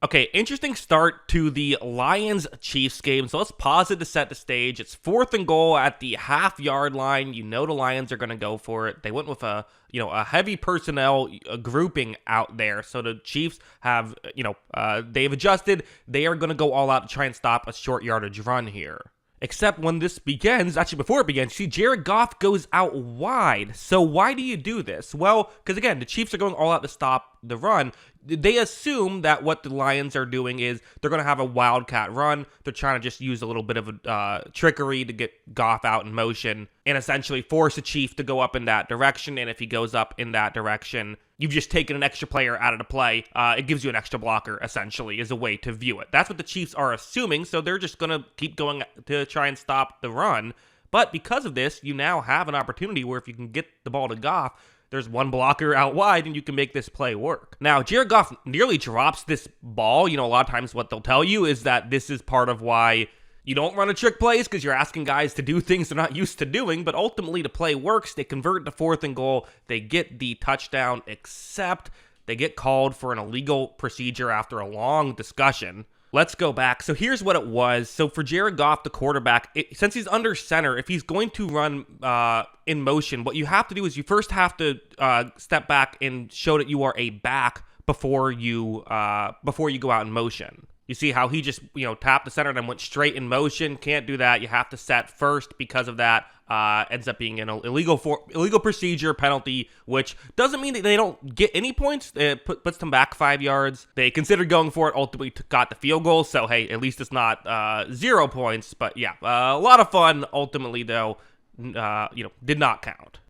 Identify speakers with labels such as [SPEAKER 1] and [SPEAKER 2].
[SPEAKER 1] Okay, interesting start to the Lions-Chiefs game. So let's pause it to set the stage. It's 4th and goal at the half-yard line. You know the Lions are going to go for it. They went with a heavy personnel grouping out there. So the Chiefs have, they've adjusted. They are going to go all out to try and stop a short yardage run here. Except when this begins, actually before it begins, see Jared Goff goes out wide. So why do you do this? Well, because again, the Chiefs are going all out to stop the run. They assume that what the Lions are doing is they're going to have a wildcat run. They're trying to just use a little bit of trickery to get Goff out in motion and essentially force a Chief to go up in that direction. And if he goes up in that direction, you've just taken an extra player out of the play. It gives you an extra blocker, essentially, is a way to view it. That's what the Chiefs are assuming, so they're just going to keep going to try and stop the run. But because of this, you now have an opportunity where if you can get the ball to Goff, there's one blocker out wide, and you can make this play work. Now, Jared Goff nearly drops this ball. A lot of times what they'll tell you is that this is part of why you don't run a trick plays, because you're asking guys to do things they're not used to doing, but ultimately the play works. They convert it to 4th and goal. They get the touchdown, except they get called for an illegal procedure after a long discussion. Let's go back. So here's what it was. So for Jared Goff, the quarterback, since he's under center, if he's going to run in motion, what you have to do is you first have to step back and show that you are a back before you go out in motion. You see how he just, tapped the center and then went straight in motion. Can't do that. You have to set first. Because of that, ends up being an illegal procedure penalty, which doesn't mean that they don't get any points. It puts them back 5 yards. They considered going for it, ultimately got the field goal. So, hey, at least it's not 0 points. But, yeah, a lot of fun. Ultimately, though, did not count.